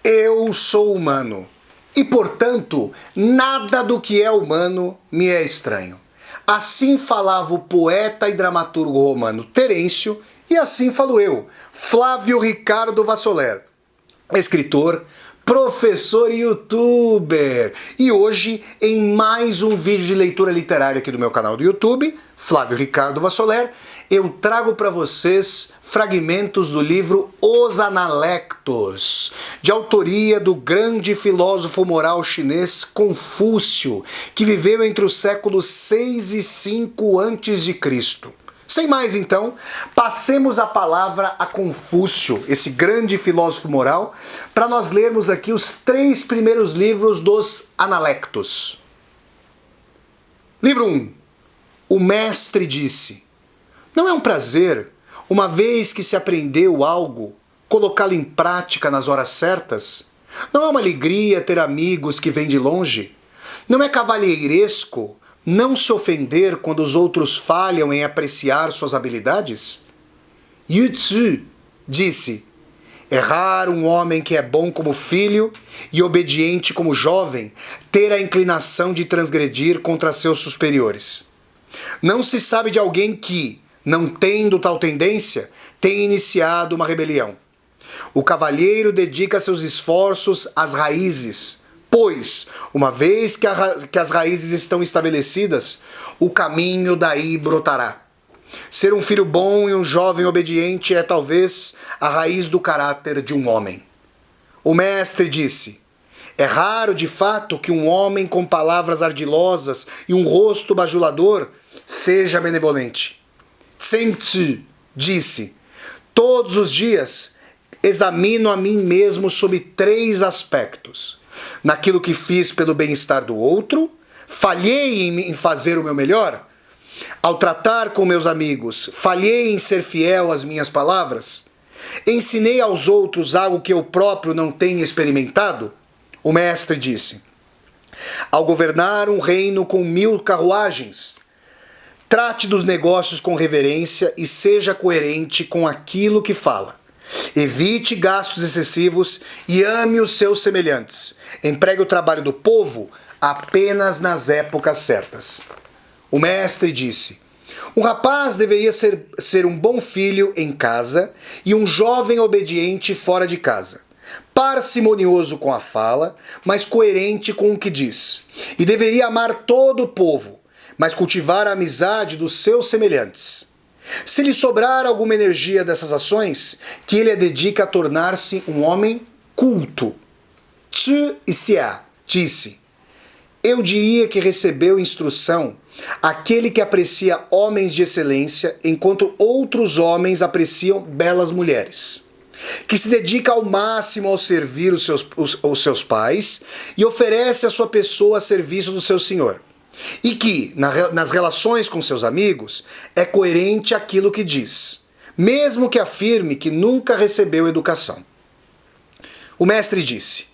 Eu sou humano e, portanto, nada do que é humano me é estranho. Assim falava o poeta e dramaturgo romano Terêncio, e assim falo eu, Flávio Ricardo Vassoler, escritor, professor e youtuber. E hoje, em mais um vídeo de leitura literária aqui do meu canal do YouTube, Flávio Ricardo Vassoler, eu trago para vocês fragmentos do livro Os Analectos, de autoria do grande filósofo moral chinês Confúcio, que viveu entre os séculos 6 e 5 a.C. Sem mais então, passemos a palavra a Confúcio, esse grande filósofo moral, para nós lermos aqui os 3 primeiros livros dos Analectos. Livro 1. O mestre disse: não é um prazer, uma vez que se aprendeu algo, colocá-lo em prática nas horas certas? Não é uma alegria ter amigos que vêm de longe? Não é cavalheiresco não se ofender quando os outros falham em apreciar suas habilidades? Yu Tzu disse: é raro um homem que é bom como filho e obediente como jovem ter a inclinação de transgredir contra seus superiores. Não se sabe de alguém que, não tendo tal tendência, tenha iniciado uma rebelião. O cavalheiro dedica seus esforços às raízes, pois, uma vez que as raízes estão estabelecidas, o caminho daí brotará. Ser um filho bom e um jovem obediente é talvez a raiz do caráter de um homem. O mestre disse: é raro de fato que um homem com palavras ardilosas e um rosto bajulador seja benevolente. Zheng Tzu disse: todos os dias examino a mim mesmo sob 3 aspectos. Naquilo que fiz pelo bem-estar do outro, falhei em fazer o meu melhor. Ao tratar com meus amigos, falhei em ser fiel às minhas palavras. Ensinei aos outros algo que eu próprio não tenho experimentado. O mestre disse: ao governar um reino com 1000 carruagens, trate dos negócios com reverência e seja coerente com aquilo que fala. Evite gastos excessivos e ame os seus semelhantes. Empregue o trabalho do povo apenas nas épocas certas. O mestre disse: um rapaz deveria ser um bom filho em casa e um jovem obediente fora de casa. Parcimonioso com a fala, mas coerente com o que diz. E deveria amar todo o povo, mas cultivar a amizade dos seus semelhantes. Se lhe sobrar alguma energia dessas ações, que ele a dedique a tornar-se um homem culto. Tzu Xia disse: eu diria que recebeu instrução aquele que aprecia homens de excelência, enquanto outros homens apreciam belas mulheres. Que se dedica ao máximo ao servir os seus pais e oferece a sua pessoa a serviço do seu senhor. E que, nas relações com seus amigos, é coerente aquilo que diz, mesmo que afirme que nunca recebeu educação. O mestre disse: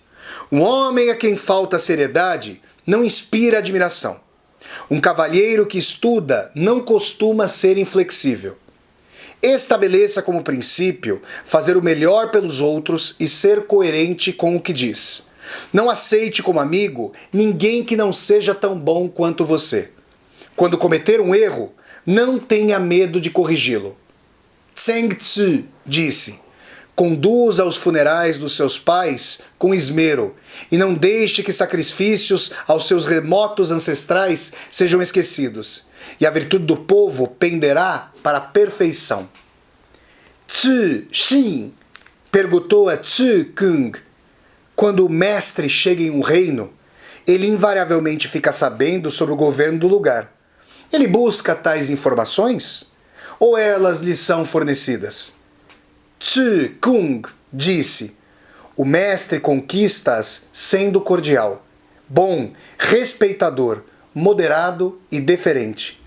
um homem a quem falta seriedade não inspira admiração. Um cavalheiro que estuda não costuma ser inflexível. Estabeleça como princípio fazer o melhor pelos outros e ser coerente com o que diz. Não aceite como amigo ninguém que não seja tão bom quanto você. Quando cometer um erro, não tenha medo de corrigi-lo. Zheng Tzu disse: conduza aos funerais dos seus pais com esmero e não deixe que sacrifícios aos seus remotos ancestrais sejam esquecidos, e a virtude do povo penderá para a perfeição. Tzu Xin perguntou a Tzu Kung: quando o mestre chega em um reino, ele invariavelmente fica sabendo sobre o governo do lugar. Ele busca tais informações? Ou elas lhe são fornecidas? Tzu Kung disse: o mestre conquista-as sendo cordial, bom, respeitador, moderado e deferente.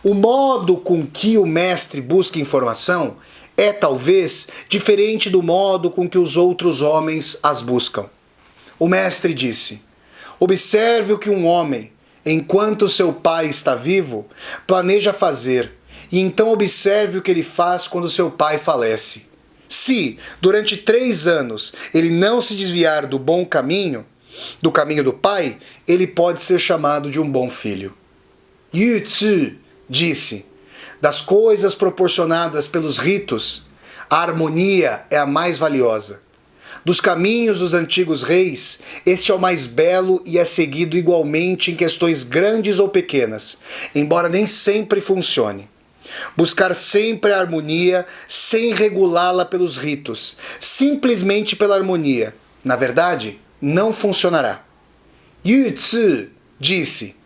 O modo com que o mestre busca informação é, talvez, diferente do modo com que os outros homens as buscam. O mestre disse: observe o que um homem, enquanto seu pai está vivo, planeja fazer, e então observe o que ele faz quando seu pai falece. Se, durante 3 anos, ele não se desviar do bom caminho, do caminho do pai, ele pode ser chamado de um bom filho. Yu Tzu disse, das coisas proporcionadas pelos ritos, a harmonia é a mais valiosa. Dos caminhos dos antigos reis, este é o mais belo e é seguido igualmente em questões grandes ou pequenas, embora nem sempre funcione. Buscar sempre a harmonia sem regulá-la pelos ritos, simplesmente pela harmonia, na verdade, não funcionará. Yu Tzu disse,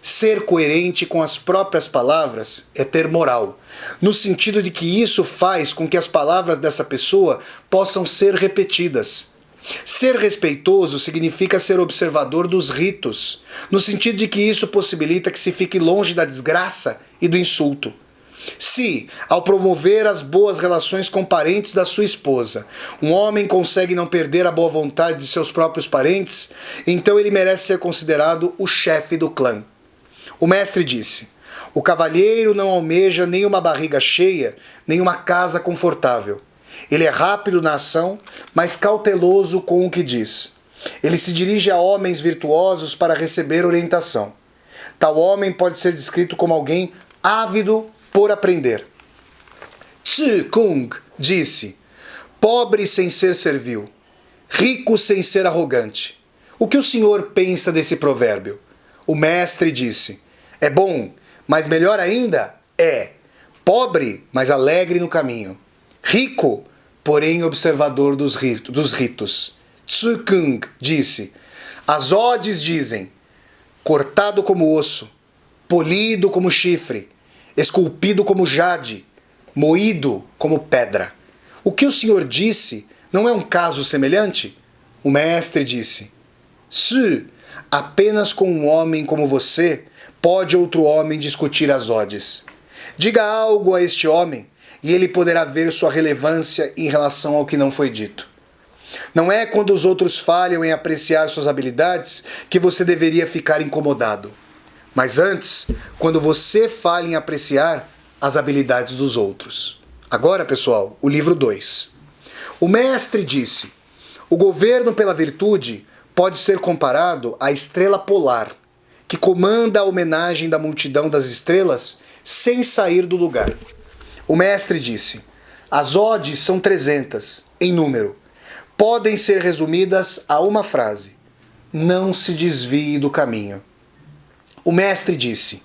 ser coerente com as próprias palavras é ter moral, no sentido de que isso faz com que as palavras dessa pessoa possam ser repetidas. Ser respeitoso significa ser observador dos ritos, no sentido de que isso possibilita que se fique longe da desgraça e do insulto. Se, ao promover as boas relações com parentes da sua esposa, um homem consegue não perder a boa vontade de seus próprios parentes, então ele merece ser considerado o chefe do clã. O mestre disse, o cavalheiro não almeja nem uma barriga cheia, nem uma casa confortável. Ele é rápido na ação, mas cauteloso com o que diz. Ele se dirige a homens virtuosos para receber orientação. Tal homem pode ser descrito como alguém ávido por aprender. Tzu Kung disse, pobre sem ser servil, rico sem ser arrogante. O que o senhor pensa desse provérbio? O mestre disse, é bom, mas melhor ainda é pobre, mas alegre no caminho. Rico, porém observador dos ritos. Tzu Kung disse, as odes dizem, cortado como osso, polido como chifre, esculpido como jade, moído como pedra. O que o senhor disse não é um caso semelhante? O mestre disse, se apenas com um homem como você pode outro homem discutir as odes. Diga algo a este homem e ele poderá ver sua relevância em relação ao que não foi dito. Não é quando os outros falham em apreciar suas habilidades que você deveria ficar incomodado. Mas antes, quando você falha em apreciar as habilidades dos outros. Agora, pessoal, o livro 2. O mestre disse, o governo pela virtude pode ser comparado à estrela polar, que comanda a homenagem da multidão das estrelas sem sair do lugar. O mestre disse, as odes são 300, em número. Podem ser resumidas a uma frase, não se desvie do caminho. O mestre disse,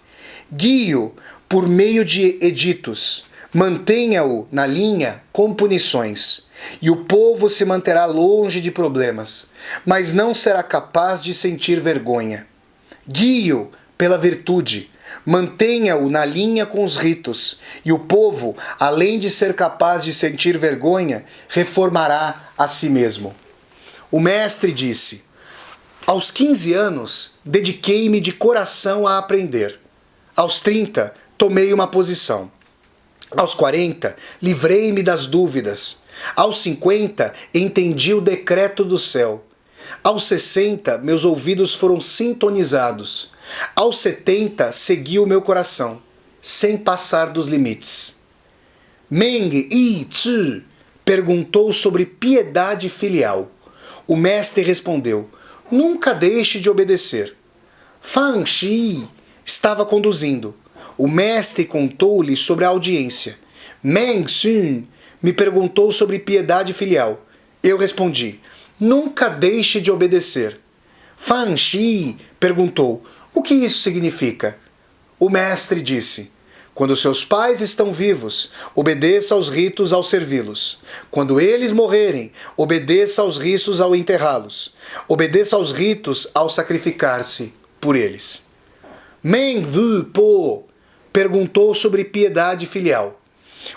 guie-o por meio de editos, mantenha-o na linha com punições, e o povo se manterá longe de problemas, mas não será capaz de sentir vergonha. Guie-o pela virtude, mantenha-o na linha com os ritos, e o povo, além de ser capaz de sentir vergonha, reformará a si mesmo. O mestre disse, aos 15 anos, dediquei-me de coração a aprender. Aos 30, tomei uma posição. Aos 40, livrei-me das dúvidas. Aos 50, entendi o decreto do céu. Aos 60, meus ouvidos foram sintonizados. Aos 70, segui o meu coração, sem passar dos limites. Meng Yi Tzu perguntou sobre piedade filial. O mestre respondeu, nunca deixe de obedecer. Fan Shi estava conduzindo. O mestre contou-lhe sobre a audiência. Meng Sun me perguntou sobre piedade filial. Eu respondi, nunca deixe de obedecer. Fan Shi perguntou, o que isso significa? O mestre disse, quando seus pais estão vivos, obedeça aos ritos ao servi-los. Quando eles morrerem, obedeça aos ritos ao enterrá-los. Obedeça aos ritos ao sacrificar-se por eles. Meng Wu Po perguntou sobre piedade filial.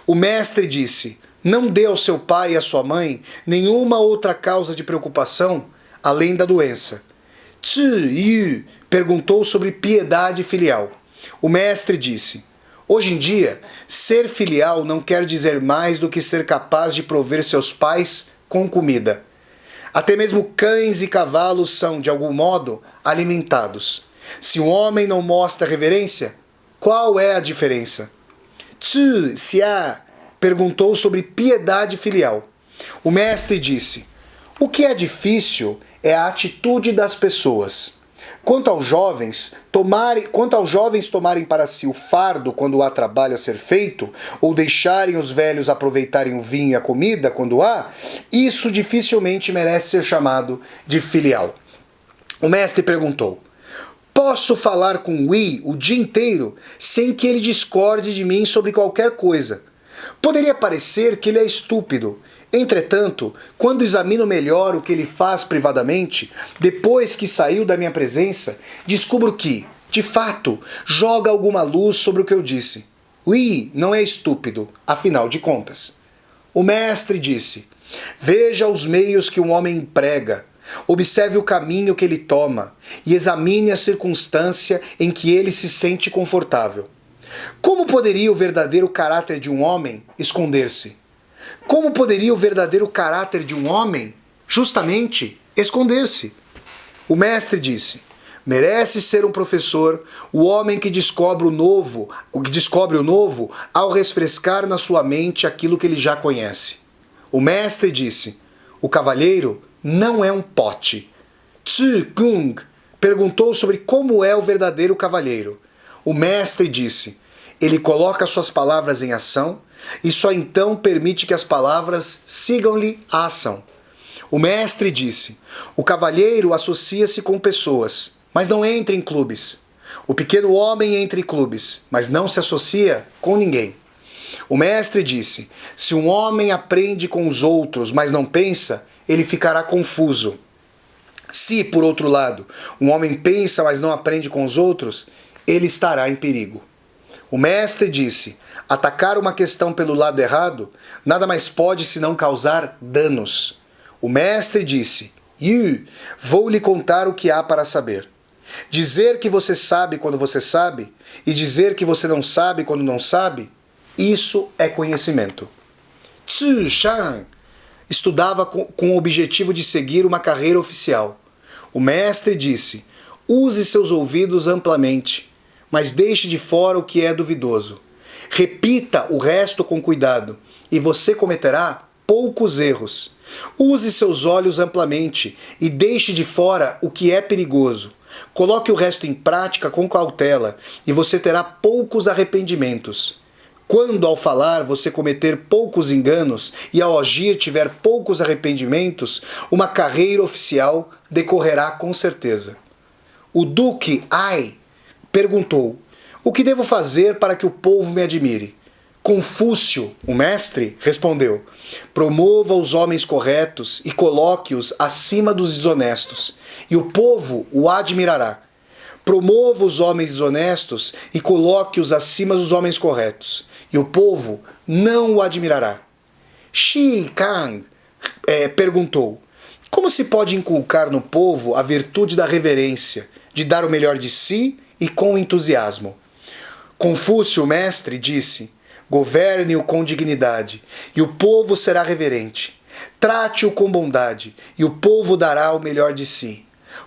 O mestre disse, não dê ao seu pai e à sua mãe nenhuma outra causa de preocupação além da doença. Tzu Yu perguntou sobre piedade filial. O mestre disse, hoje em dia, ser filial não quer dizer mais do que ser capaz de prover seus pais com comida. Até mesmo cães e cavalos são, de algum modo, alimentados. Se um homem não mostra reverência, qual é a diferença? Tzu Xia perguntou sobre piedade filial. O mestre disse: o que é difícil é a atitude das pessoas. Quanto aos jovens tomarem para si o fardo quando há trabalho a ser feito, ou deixarem os velhos aproveitarem o vinho e a comida quando há, isso dificilmente merece ser chamado de filial. O mestre perguntou: posso falar com Yi o dia inteiro sem que ele discorde de mim sobre qualquer coisa. Poderia parecer que ele é estúpido. Entretanto, quando examino melhor o que ele faz privadamente, depois que saiu da minha presença, descubro que, de fato, joga alguma luz sobre o que eu disse. Yi não é estúpido, afinal de contas. O mestre disse: veja os meios que um homem emprega, observe o caminho que ele toma e examine a circunstância em que ele se sente confortável. Como poderia o verdadeiro caráter de um homem esconder-se? Como poderia o verdadeiro caráter de um homem, justamente, esconder-se? O mestre disse: merece ser um professor o homem que descobre o novo ao refrescar na sua mente aquilo que ele já conhece. O mestre disse: o cavalheiro não é um pote. Tzu Kung perguntou sobre como é o verdadeiro cavalheiro. O mestre disse: ele coloca suas palavras em ação e só então permite que as palavras sigam-lhe a ação. O mestre disse: o cavalheiro associa-se com pessoas, mas não entra em clubes. O pequeno homem entra em clubes, mas não se associa com ninguém. O mestre disse: se um homem aprende com os outros, mas não pensa, ele ficará confuso. Se, por outro lado, um homem pensa, mas não aprende com os outros, ele estará em perigo. O mestre disse: atacar uma questão pelo lado errado nada mais pode senão causar danos. O mestre disse: Yu, vou lhe contar o que há para saber. Dizer que você sabe quando você sabe e dizer que você não sabe quando não sabe, isso é conhecimento. Tzu Shan estudava com o objetivo de seguir uma carreira oficial. O mestre disse: use seus ouvidos amplamente, mas deixe de fora o que é duvidoso. Repita o resto com cuidado, e você cometerá poucos erros. Use seus olhos amplamente e deixe de fora o que é perigoso. Coloque o resto em prática com cautela, e você terá poucos arrependimentos. Quando ao falar você cometer poucos enganos e ao agir tiver poucos arrependimentos, uma carreira oficial decorrerá com certeza. O Duque Ai perguntou: o que devo fazer para que o povo me admire? Confúcio, o mestre, respondeu: promova os homens corretos e coloque-os acima dos desonestos, e o povo o admirará. Promova os homens desonestos e coloque-os acima dos homens corretos, e o povo não o admirará. Shi Kang perguntou: como se pode inculcar no povo a virtude da reverência, de dar o melhor de si e com entusiasmo? Confúcio, o mestre, disse: governe-o com dignidade, e o povo será reverente. Trate-o com bondade, e o povo dará o melhor de si.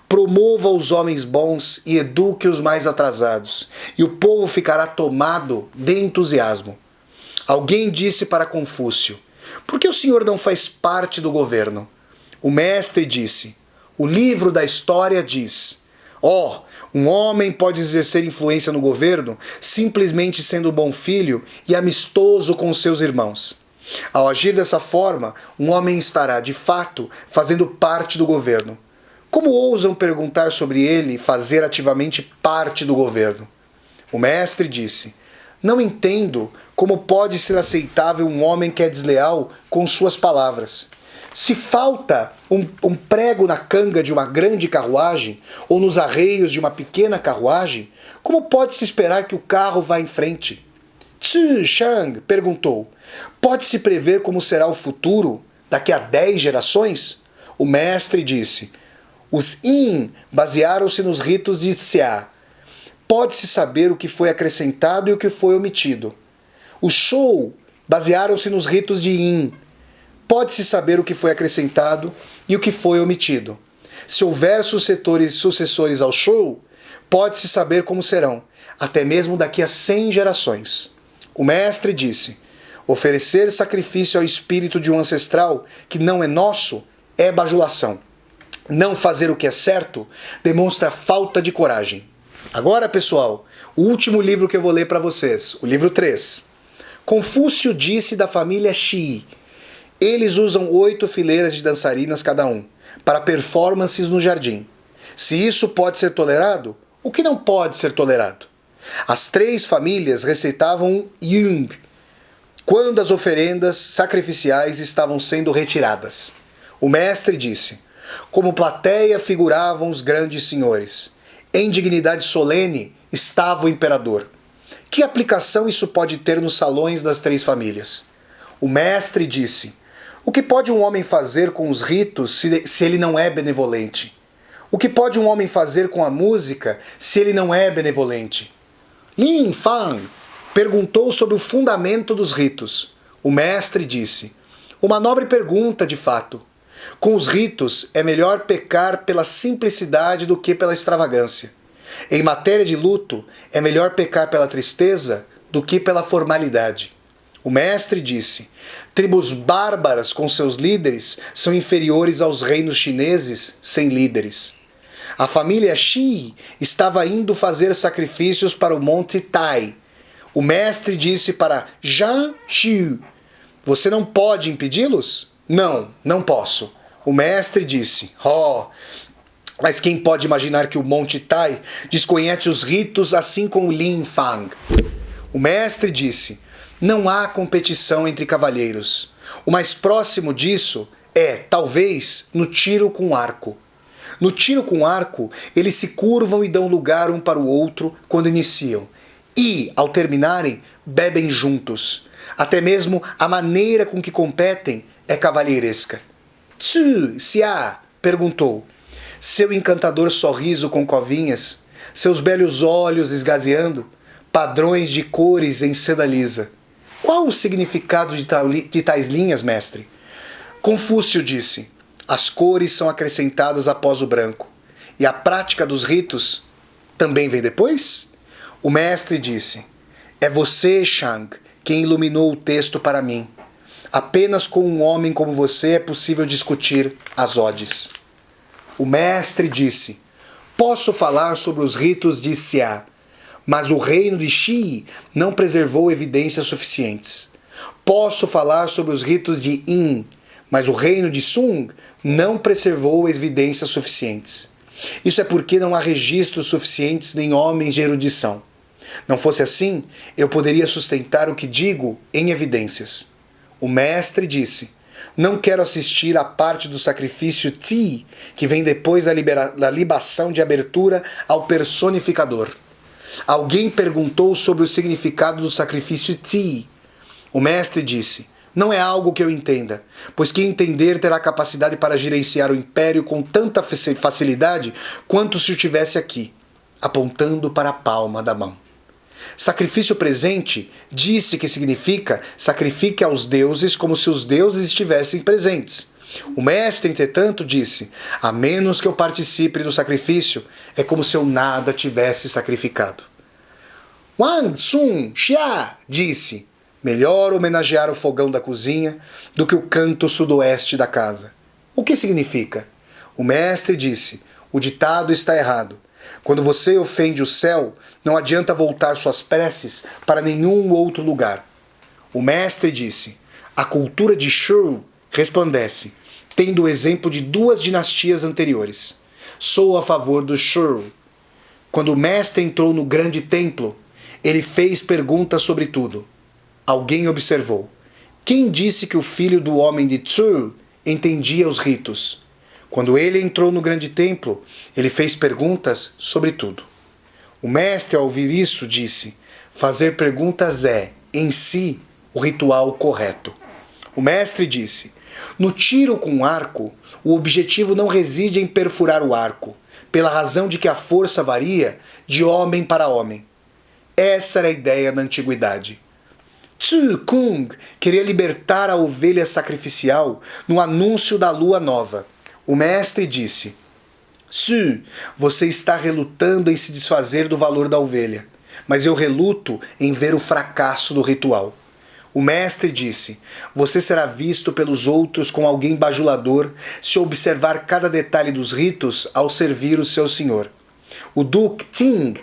Promova os homens bons e eduque os mais atrasados, e o povo ficará tomado de entusiasmo. Alguém disse para Confúcio: por que o senhor não faz parte do governo? O mestre disse: o livro da história diz: um homem pode exercer influência no governo simplesmente sendo bom filho e amistoso com seus irmãos. Ao agir dessa forma, um homem estará, de fato, fazendo parte do governo. Como ousam perguntar sobre ele fazer ativamente parte do governo? O mestre disse: não entendo como pode ser aceitável um homem que é desleal com suas palavras. Se falta um prego na canga de uma grande carruagem ou nos arreios de uma pequena carruagem, como pode-se esperar que o carro vá em frente? Tzu Shang perguntou: pode-se prever como será o futuro daqui a 10 gerações? O mestre disse: os Yin basearam-se nos ritos de Xia. Pode-se saber o que foi acrescentado e o que foi omitido. Os Shou basearam-se nos ritos de Yin. Pode-se saber o que foi acrescentado e o que foi omitido. Se houver sucessores ao Shou, pode-se saber como serão, até mesmo daqui a 100 gerações. O mestre disse: Oferecer sacrifício ao espírito de um ancestral que não é nosso é bajulação. Não fazer o que é certo demonstra falta de coragem. Agora, pessoal, o último livro que eu vou ler para vocês, o livro 3. Confúcio disse da família Xi. Eles usam 8 fileiras de dançarinas cada um, para performances no jardim. Se isso pode ser tolerado, o que não pode ser tolerado? As 3 famílias receitavam Yung quando as oferendas sacrificiais estavam sendo retiradas. O mestre disse: como plateia figuravam os grandes senhores. Em dignidade solene estava o imperador. Que aplicação isso pode ter nos salões das 3 famílias? O mestre disse: o que pode um homem fazer com os ritos se ele não é benevolente? O que pode um homem fazer com a música se ele não é benevolente? Lin Fan perguntou sobre o fundamento dos ritos. O mestre disse: uma nobre pergunta, de fato. Com os ritos é melhor pecar pela simplicidade do que pela extravagância. Em matéria de luto, é melhor pecar pela tristeza do que pela formalidade. O mestre disse: tribos bárbaras com seus líderes são inferiores aos reinos chineses sem líderes. A família Xi estava indo fazer sacrifícios para o Monte Tai. O mestre disse para Zhang Xiu: você não pode impedi-los? Não, não posso. O mestre disse: mas quem pode imaginar que o Monte Tai desconhece os ritos assim como Lin Fang? O mestre disse: não há competição entre cavalheiros. O mais próximo disso é, talvez, no tiro com arco. No tiro com arco, eles se curvam e dão lugar um para o outro quando iniciam. E, ao terminarem, bebem juntos. Até mesmo a maneira com que competem é cavalheiresca. Tsu Xia perguntou. Seu encantador sorriso com covinhas, seus belos olhos esgazeando, padrões de cores em seda lisa. Qual o significado de tais linhas, mestre? Confúcio disse: as cores são acrescentadas após o branco. E a prática dos ritos também vem depois? O mestre disse: é você, Shang, quem iluminou o texto para mim. Apenas com um homem como você é possível discutir as odes. O mestre disse: posso falar sobre os ritos de Xia, mas o reino de Xi não preservou evidências suficientes. Posso falar sobre os ritos de Yin, mas o reino de Sung não preservou evidências suficientes. Isso é porque não há registros suficientes nem homens de erudição. Não fosse assim, eu poderia sustentar o que digo em evidências. O mestre disse: não quero assistir à parte do sacrifício Ti, que vem depois da libação de abertura ao personificador. Alguém perguntou sobre o significado do sacrifício Ti. O mestre disse: não é algo que eu entenda, pois quem entender terá capacidade para gerenciar o império com tanta facilidade quanto se o tivesse aqui, apontando para a palma da mão. Sacrifício presente disse que significa sacrifique aos deuses como se os deuses estivessem presentes. O mestre, entretanto, disse: a menos que eu participe do sacrifício, é como se eu nada tivesse sacrificado. Wang Sun Xia disse: melhor homenagear o fogão da cozinha do que o canto sudoeste da casa. O que significa? O mestre disse: o ditado está errado. Quando você ofende o céu, não adianta voltar suas preces para nenhum outro lugar. O mestre disse: a cultura de Shu resplandece, tendo o exemplo de 2 dinastias anteriores. Sou a favor do Shu. Quando o mestre entrou no grande templo, ele fez perguntas sobre tudo. Alguém observou: quem disse que o filho do homem de Tsu entendia os ritos? Quando ele entrou no grande templo, ele fez perguntas sobre tudo. O mestre, ao ouvir isso, disse: fazer perguntas é, em si, o ritual correto. O mestre disse: no tiro com arco, o objetivo não reside em perfurar o arco, pela razão de que a força varia de homem para homem. Essa era a ideia da antiguidade. Tsu Kung queria libertar a ovelha sacrificial no anúncio da lua nova. O mestre disse: Su, você está relutando em se desfazer do valor da ovelha, mas eu reluto em ver o fracasso do ritual. O mestre disse: você será visto pelos outros como alguém bajulador se observar cada detalhe dos ritos ao servir o seu senhor. O Duque Ting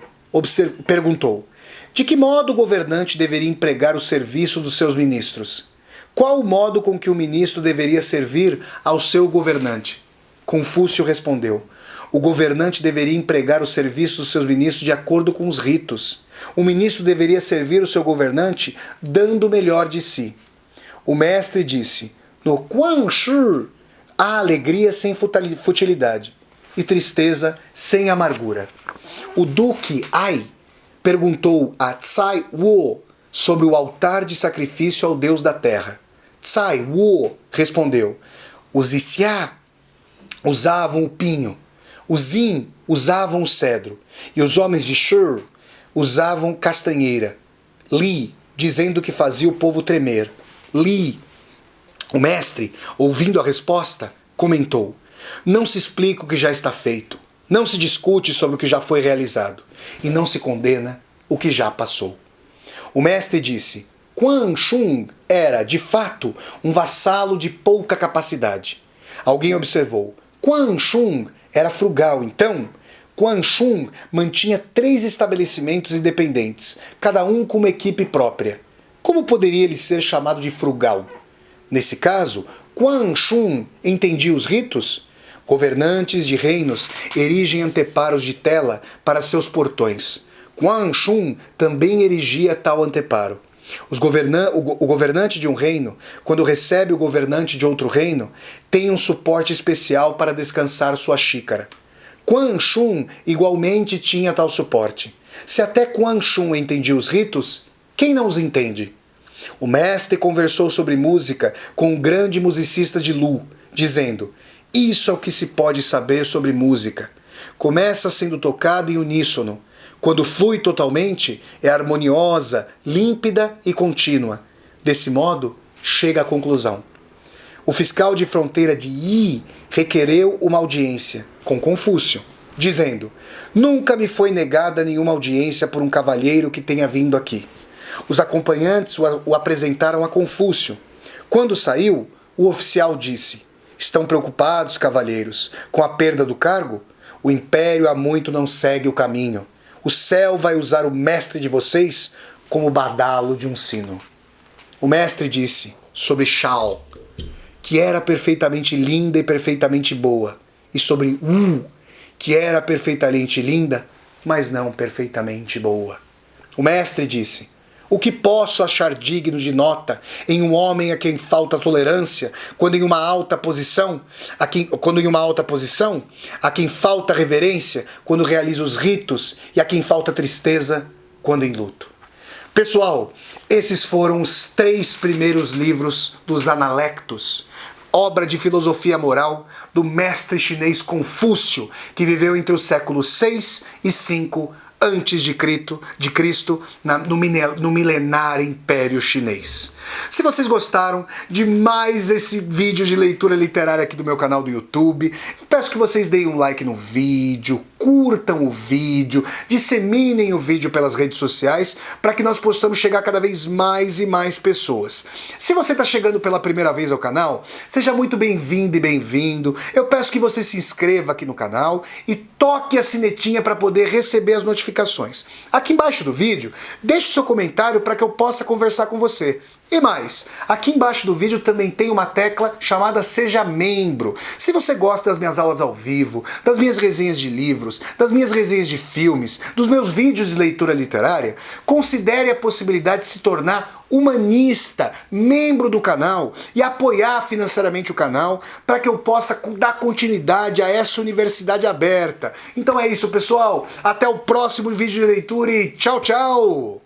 perguntou: de que modo o governante deveria empregar o serviço dos seus ministros? Qual o modo com que o ministro deveria servir ao seu governante? Confúcio respondeu: o governante deveria empregar o serviço dos seus ministros de acordo com os ritos. O ministro deveria servir o seu governante dando o melhor de si. O mestre disse: no Quan Shu há alegria sem futilidade e tristeza sem amargura. O Duque Ai perguntou a Tsai Wu sobre o altar de sacrifício ao deus da terra. Tsai Wu respondeu: os Xia usavam o pinho, os Yin usavam o cedro, e os homens de Shu usavam castanheira. Li, dizendo que fazia o povo tremer. Li. O mestre, ouvindo a resposta, comentou: não se explica o que já está feito, não se discute sobre o que já foi realizado, e não se condena o que já passou. O mestre disse: Quan Shun era, de fato, um vassalo de pouca capacidade. Alguém observou: Quan Shun era frugal, então Quan Shun mantinha 3 estabelecimentos independentes, cada um com uma equipe própria. Como poderia ele ser chamado de frugal? Nesse caso, Quan Shun entendia os ritos? Governantes de reinos erigem anteparos de tela para seus portões. Quan Shun também erigia tal anteparo. O governante de um reino, quando recebe o governante de outro reino, tem um suporte especial para descansar sua xícara. Quan Shun igualmente tinha tal suporte. Se até Quan Shun entendia os ritos, quem não os entende? O mestre conversou sobre música com um grande musicista de Lu, dizendo: isso é o que se pode saber sobre música. Começa sendo tocado em uníssono. Quando flui totalmente, é harmoniosa, límpida e contínua. Desse modo, chega à conclusão. O fiscal de fronteira de Yi requereu uma audiência com Confúcio, dizendo: nunca me foi negada nenhuma audiência por um cavalheiro que tenha vindo aqui. Os acompanhantes o apresentaram a Confúcio. Quando saiu, o oficial disse: estão preocupados, cavalheiros, com a perda do cargo? O império há muito não segue o caminho. O céu vai usar o mestre de vocês como badalo de um sino. O mestre disse sobre Shao, que era perfeitamente linda e perfeitamente boa, e sobre Wu, que era perfeitamente linda, mas não perfeitamente boa. O mestre disse: o que posso achar digno de nota em um homem a quem falta tolerância, quando em uma alta posição, a quem falta reverência, quando realiza os ritos, e a quem falta tristeza, quando em luto. Pessoal, esses foram os 3 primeiros livros dos Analectos, obra de filosofia moral do mestre chinês Confúcio, que viveu entre os séculos 6 e 5 antes de Cristo, no milenar Império Chinês. Se vocês gostaram de mais esse vídeo de leitura literária aqui do meu canal do YouTube, peço que vocês deem um like no vídeo, curtam o vídeo, disseminem o vídeo pelas redes sociais para que nós possamos chegar cada vez mais e mais pessoas. Se você está chegando pela primeira vez ao canal, seja muito bem-vindo e bem-vindo. Eu peço que você se inscreva aqui no canal e toque a sinetinha para poder receber as notificações. Aqui embaixo do vídeo, deixe o seu comentário para que eu possa conversar com você. E mais, aqui embaixo do vídeo também tem uma tecla chamada Seja Membro. Se você gosta das minhas aulas ao vivo, das minhas resenhas de livros, das minhas resenhas de filmes, dos meus vídeos de leitura literária, considere a possibilidade de se tornar humanista, membro do canal e apoiar financeiramente o canal para que eu possa dar continuidade a essa universidade aberta. Então é isso, pessoal. Até o próximo vídeo de leitura e tchau, tchau!